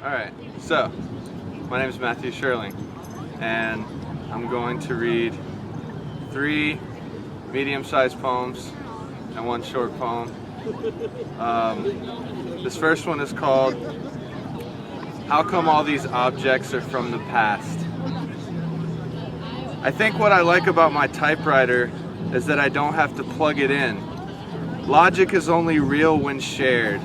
Alright, so my name is Matthew Sherling, and I'm going to read 3 medium-sized poems and 1 short poem. This first one is called How Come All These Objects Are From the Past? I think what I like about my typewriter is that I don't have to plug it in. Logic is only real when shared.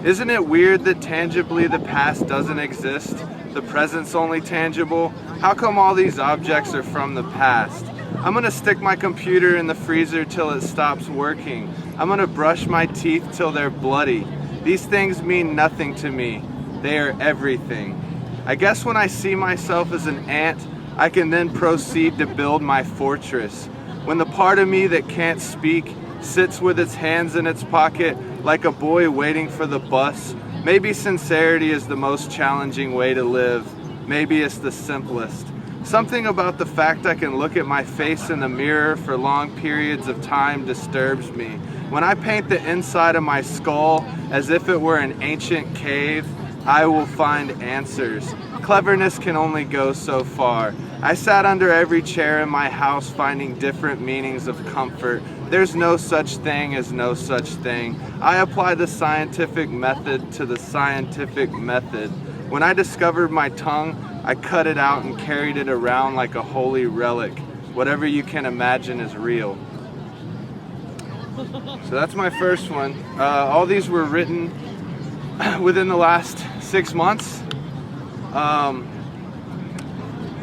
Isn't it weird that tangibly the past doesn't exist? The present's only tangible? How come all these objects are from the past? I'm gonna stick my computer in the freezer till it stops working. I'm gonna brush my teeth till they're bloody. These things mean nothing to me. They are everything. I guess when I see myself as an ant, I can then proceed to build my fortress. When the part of me that can't speak sits with its hands in its pocket like a boy waiting for the bus, maybe sincerity is the most challenging way to live. Maybe it's the simplest. Something about the fact I can look at my face in the mirror for long periods of time disturbs me. When I paint the inside of my skull as if it were an ancient cave, I will find answers. Cleverness can only go so far. I sat under every chair in my house finding different meanings of comfort. There's no such thing as no such thing. I apply the scientific method to the scientific method. When I discovered my tongue, I cut it out and carried it around like a holy relic. Whatever you can imagine is real. So that's my first one. All these were written within the last 6 months.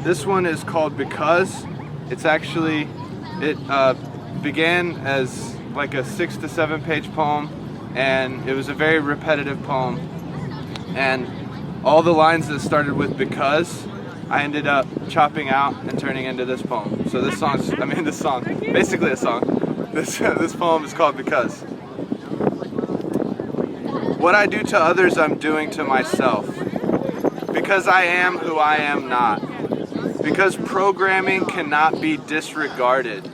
This one is called Because. It's actually, it began as like a 6 to 7 page poem, and it was a very repetitive poem. And all the lines that started with because, I ended up chopping out and turning into this poem. So this song, basically a song. This poem is called Because. What I do to others, I'm doing to myself. Because I am who I am not. Because programming cannot be disregarded.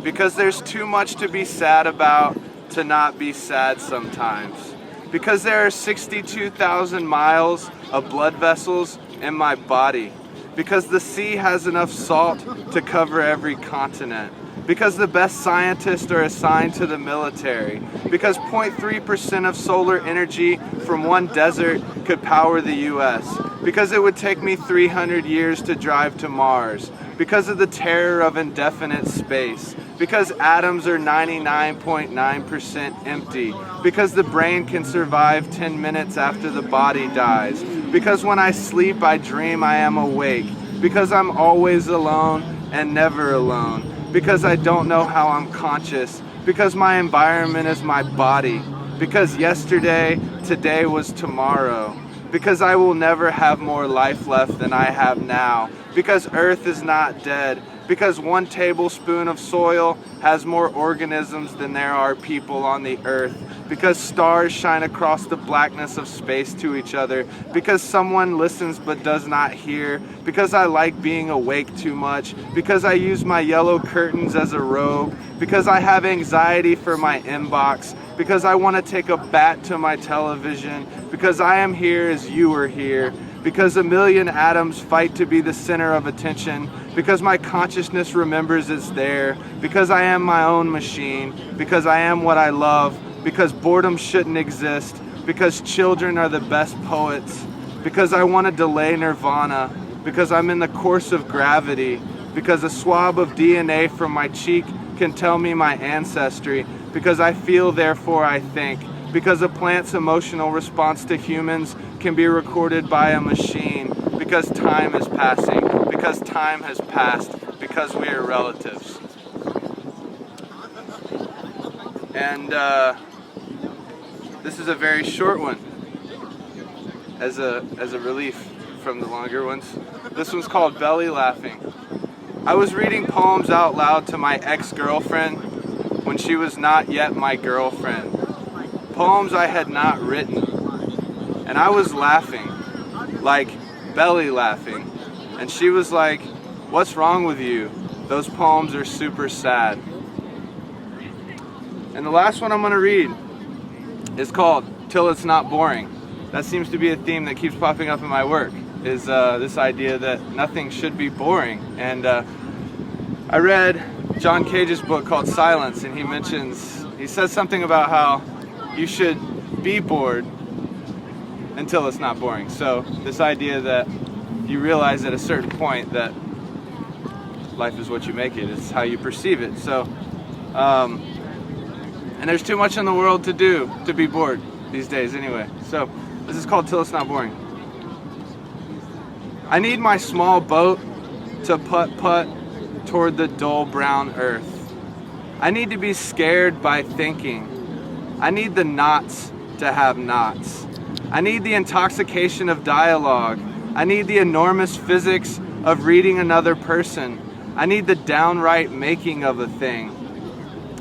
Because there's too much to be sad about to not be sad sometimes. Because there are 62,000 miles of blood vessels in my body. Because the sea has enough salt to cover every continent. Because the best scientists are assigned to the military. Because 0.3% of solar energy from one desert could power the US. Because it would take me 300 years to drive to Mars. Because of the terror of indefinite space. Because atoms are 99.9% empty. Because the brain can survive 10 minutes after the body dies. Because when I sleep, I dream I am awake. Because I'm always alone and never alone. Because I don't know how I'm conscious. Because my environment is my body. Because yesterday, today was tomorrow. Because I will never have more life left than I have now. Because Earth is not dead. Because 1 tablespoon of soil has more organisms than there are people on the earth. Because stars shine across the blackness of space to each other. Because someone listens but does not hear. Because I like being awake too much. Because I use my yellow curtains as a robe. Because I have anxiety for my inbox. Because I want to take a bat to my television. Because I am here as you are here. Because a million atoms fight to be the center of attention. Because my consciousness remembers it's there. Because I am my own machine. Because I am what I love. Because boredom shouldn't exist. Because children are the best poets. Because I want to delay nirvana. Because I'm in the course of gravity. Because a swab of DNA from my cheek can tell me my ancestry. Because I feel, therefore I think. Because a plant's emotional response to humans can be recorded by a machine. Because time is passing. Because time has passed. Because we are relatives. And this is a very short one, as a relief from the longer ones. This one's called Belly Laughing. I was reading poems out loud to my ex-girlfriend when she was not yet my girlfriend. Poems I had not written. And I was laughing, like belly laughing. And she was like, "What's wrong with you? Those poems are super sad." And the last one I'm going to read is called Till It's Not Boring. that seems to be a theme that keeps popping up in my work, is this idea that nothing should be boring. And I read John Cage's book called Silence, and he says something about how you should be bored until it's not boring. So this idea that you realize at a certain point that life is what you make it, it's how you perceive it. So and there's too much in the world to do to be bored these days anyway. So this is called Till It's Not Boring. I need my small boat to putt-putt toward the dull brown earth. I need to be scared by thinking. I need the knots to have knots. I need the intoxication of dialogue. I need the enormous physics of reading another person. I need the downright making of a thing.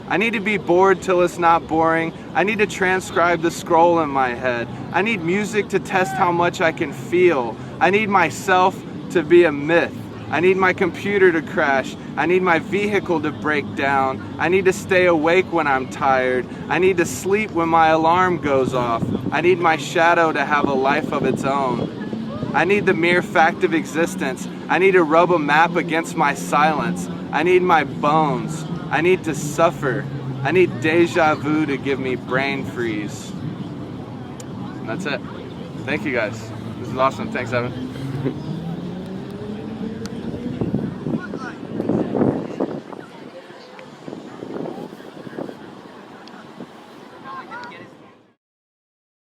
I need to be bored till it's not boring. I need to transcribe the scroll in my head. I need music to test how much I can feel. I need myself to be a myth. I need my computer to crash. I need my vehicle to break down. I need to stay awake when I'm tired. I need to sleep when my alarm goes off. I need my shadow to have a life of its own. I need the mere fact of existence. I need to rub a map against my silence. I need my bones. I need to suffer. I need deja vu to give me brain freeze. And that's it. Thank you guys. This is awesome. Thanks, Evan.